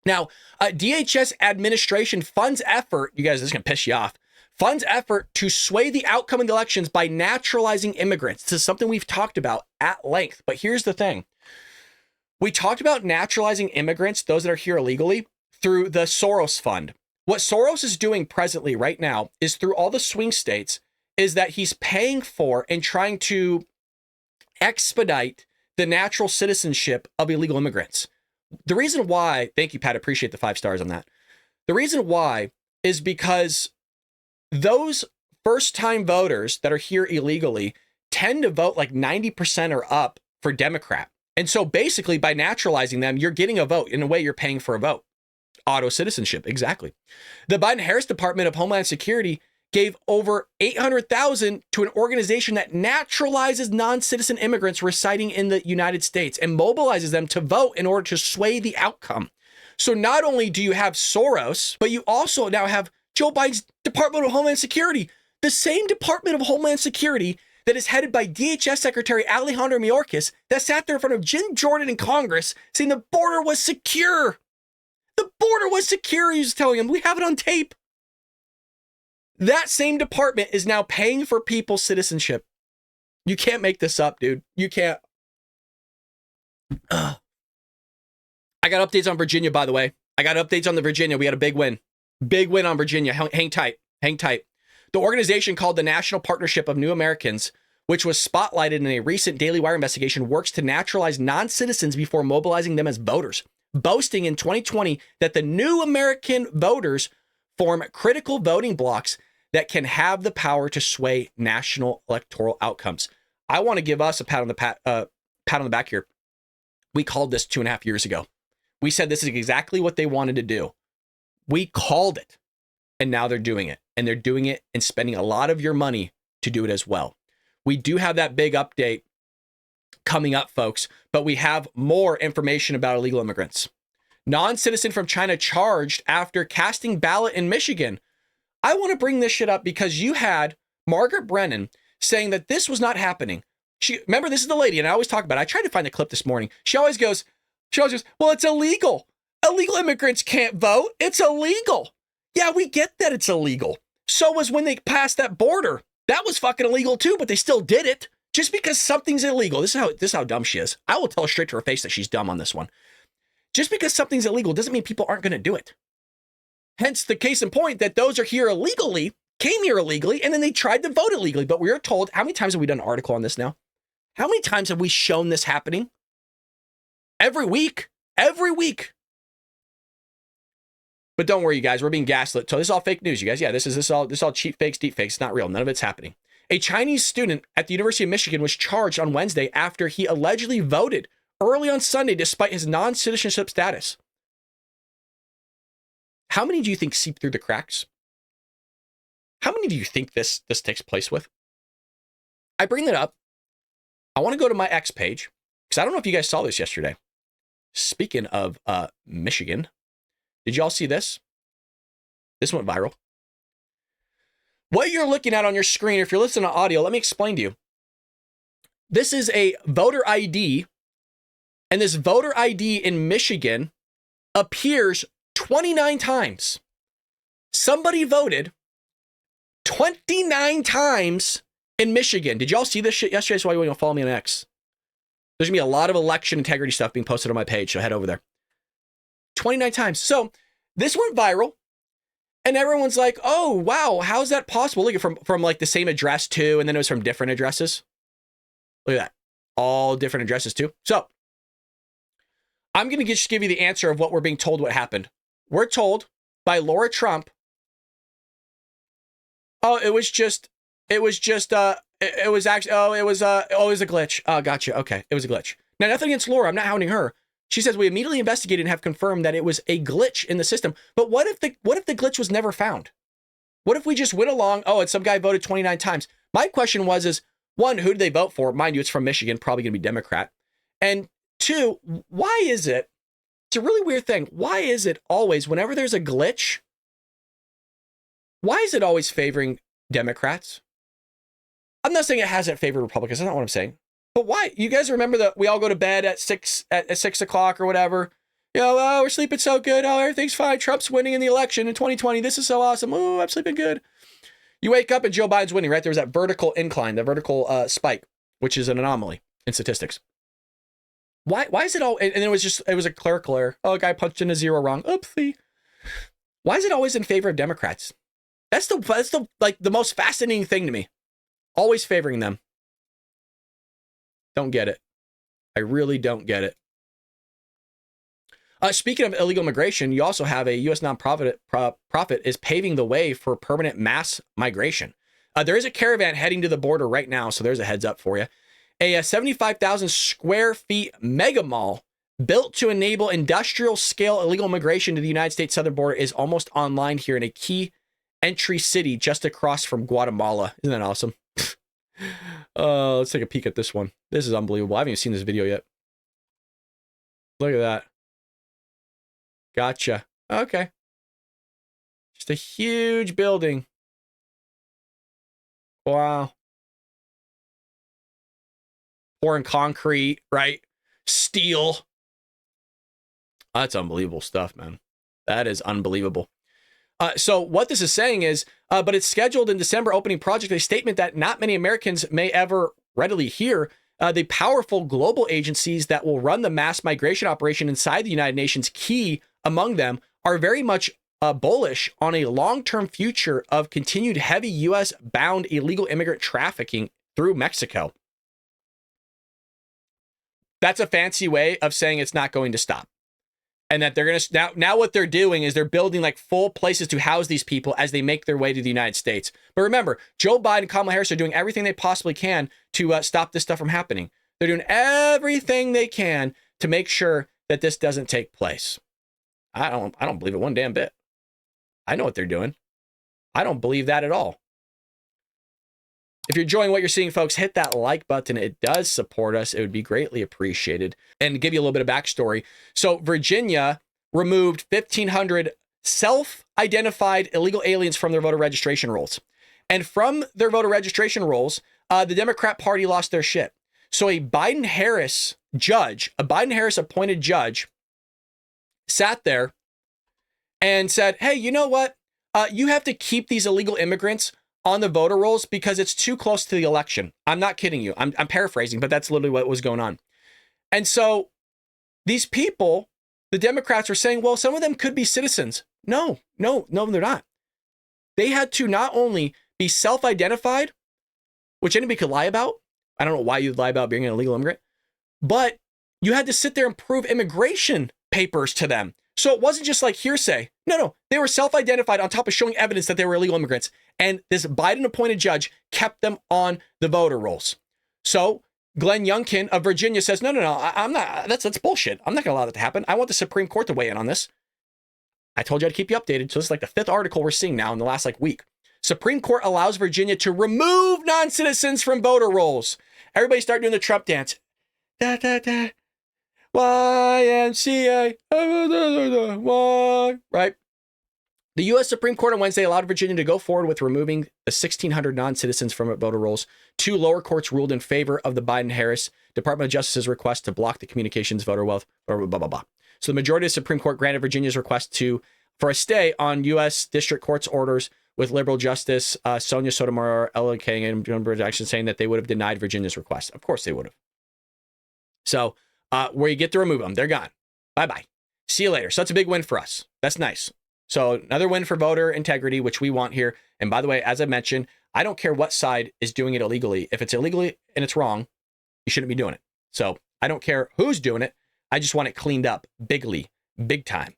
Now, DHS administration funds effort, you guys, this is going to piss you off, funds effort to sway the outcome of the elections by naturalizing immigrants. This is something we've talked about at length, but here's the thing. We talked about naturalizing immigrants, those that are here illegally, through the Soros Fund. What Soros is doing presently right now is through all the swing states is that he's paying for and trying to expedite the natural citizenship of illegal immigrants. The reason why, thank you, Pat, appreciate the 5 stars on that. The reason why is because those first-time voters that are here illegally tend to vote like 90% or up for Democrat. And so basically by naturalizing them, you're getting a vote. In a way, you're paying for a vote. Auto citizenship, exactly. The Biden-Harris Department of Homeland Security gave over $800,000 to an organization that naturalizes non-citizen immigrants residing in the United States and mobilizes them to vote in order to sway the outcome. So not only do you have Soros, but you also now have Joe Biden's Department of Homeland Security, the same Department of Homeland Security that is headed by DHS Secretary Alejandro Mayorkas that sat there in front of Jim Jordan in Congress saying the border was secure. The border was secure. He was telling him, we have it on tape. That same department is now paying for people's citizenship. You can't make this up, dude. You can't. I got updates on Virginia, by the way. I got updates on the Virginia. We had a big win. Big win on Virginia. Hang tight. Hang tight. The organization called the National Partnership of New Americans, which was spotlighted in a recent Daily Wire investigation, works to naturalize non-citizens before mobilizing them as voters, boasting in 2020 that the new American voters form critical voting blocks that can have the power to sway national electoral outcomes. I want to give us a pat on the back here. We called this 2.5 years ago. We said this is exactly what they wanted to do. We called it, and now they're doing it. And they're doing it and spending a lot of your money to do it as well. We do have that big update coming up, folks, but we have more information about illegal immigrants. Non-citizen from China charged after casting ballot in Michigan. I want to bring this shit up because you had Margaret Brennan saying that this was not happening. Remember, this is the lady, and I always talk about it. I tried to find the clip this morning. She always goes, well, it's illegal. Illegal immigrants can't vote. It's illegal. Yeah, we get that it's illegal. So was when they passed that border. That was fucking illegal too, but they still did it. Just because something's illegal. This is how dumb she is. I will tell her straight to her face that she's dumb on this one. Just because something's illegal doesn't mean people aren't going to do it. Hence the case in point that those are here illegally, came here illegally, and then they tried to vote illegally. But we are told, how many times have we done an article on this now? How many times have we shown this happening? Every week. Every week. But don't worry, you guys, we're being gaslit. So this is all fake news, you guys. Yeah, this is all cheap fakes, deep fakes. It's not real. None of it's happening. A Chinese student at the University of Michigan was charged on Wednesday after he allegedly voted early on Sunday despite his non-citizenship status. How many do you think seep through the cracks? How many do you think this takes place with? I bring that up. I want to go to my X page because I don't know if you guys saw this yesterday. Speaking of Michigan, did y'all see this? This went viral. What you're looking at on your screen, if you're listening to audio, let me explain to you. This is a voter ID, and this voter ID in Michigan appears 29 times. Somebody voted 29 times in Michigan. Did y'all see this shit yesterday? That's why you want to follow me on X. There's going to be a lot of election integrity stuff being posted on my page, so head over there. 29 times. So this went viral, and everyone's like, oh, wow, how's that possible? Look at from like the same address too, and then it was from different addresses. Look at that. All different addresses too. So I'm going to just give you the answer of what we're being told what happened. We're told by Laura Trump, oh, it was a glitch. Oh, gotcha. Okay. It was a glitch. Now, nothing against Laura. I'm not hounding her. She says we immediately investigated and have confirmed that it was a glitch in the system. But what if the glitch was never found? What if we just went along, oh, and some guy voted 29 times? My question is, one, who did they vote for? Mind you, it's from Michigan, probably going to be Democrat. And two, why is it? It's a really weird thing. Why is it always, whenever there's a glitch, why is it always favoring Democrats? I'm not saying it hasn't favored Republicans. That's not what I'm saying. But why? You guys remember that we all go to bed at 6 o'clock or whatever, Oh, we're sleeping so good. Oh, everything's fine. Trump's winning in the election in 2020. This is so awesome. Oh, I'm sleeping good. You wake up and Joe Biden's winning, right? There was that vertical incline, the vertical spike, which is an anomaly in statistics. Why is it all, and it was a clerical error. Oh, a guy punched in a zero wrong. Oopsie. Why is it always in favor of Democrats? That's the most fascinating thing to me. Always favoring them. Don't get it. I really don't get it. Speaking of illegal immigration, you also have a U.S. nonprofit profit is paving the way for permanent mass migration. There is a caravan heading to the border right now, so there's a heads up for you. A 75,000 square feet mega mall built to enable industrial scale illegal immigration to the United States southern border is almost online here in a key entry city just across from Guatemala. Isn't that awesome? Let's take a peek at this one. This is unbelievable. I haven't even seen this video yet. Look at that. Gotcha. Okay. Just a huge building. Wow. Pouring concrete, right? Steel. That's unbelievable stuff, man. That is unbelievable. So what this is saying is, but it's scheduled in December opening project, a statement that not many Americans may ever readily hear. The powerful global agencies that will run the mass migration operation inside the United Nations, key among them, are very much bullish on a long-term future of continued heavy U.S.-bound illegal immigrant trafficking through Mexico. That's a fancy way of saying it's not going to stop. And that they're going to, now what they're doing is they're building like full places to house these people as they make their way to the United States. But remember, Joe Biden and Kamala Harris are doing everything they possibly can to stop this stuff from happening. They're doing everything they can to make sure that this doesn't take place. I don't believe it one damn bit. I know what they're doing. I don't believe that at all. If you're enjoying what you're seeing, folks, hit that like button. It does support us. It would be greatly appreciated. And to give you a little bit of backstory. So Virginia removed 1,500 self-identified illegal aliens from their voter registration rolls. And from their voter registration rolls, the Democrat Party lost their shit. So a BidenHarris judge, a BidenHarris appointed judge, sat there and said, hey, you know what? You have to keep these illegal immigrants on the voter rolls because it's too close to the election. I'm not kidding you. I'm paraphrasing, but that's literally what was going on. And so these people, the Democrats, were saying, well, some of them could be citizens. No, they're not. They had to not only be self-identified, which anybody could lie about. I don't know why you'd lie about being an illegal immigrant, but you had to sit there and prove immigration papers to them. So it wasn't just like hearsay. No, they were self-identified on top of showing evidence that they were illegal immigrants. And this Biden-appointed judge kept them on the voter rolls. So Glenn Youngkin of Virginia says, no, I'm not. That's bullshit. I'm not going to allow that to happen. I want the Supreme Court to weigh in on this. I told you I'd keep you updated. So this is like the fifth article we're seeing now in the last week. Supreme Court allows Virginia to remove non-citizens from voter rolls. Everybody start doing the Trump dance. Da, da, da. YMCA. Right. The U.S. Supreme Court on Wednesday allowed Virginia to go forward with removing the 1,600 non-citizens from voter rolls. Two lower courts ruled in favor of the Biden-Harris Department of Justice's request to block the communications voter wealth, blah, blah, blah, blah. So the majority of the Supreme Court granted Virginia's request for a stay on U.S. District Court's orders, with liberal Justice Sonia Sotomayor, Ellen King, and John Jackson saying that they would have denied Virginia's request. Of course they would have. So where you get to remove them, they're gone. Bye-bye. See you later. So that's a big win for us. That's nice. So another win for voter integrity, which we want here. And by the way, as I mentioned, I don't care what side is doing it illegally. If it's illegally and it's wrong, you shouldn't be doing it. So I don't care who's doing it. I just want it cleaned up big time.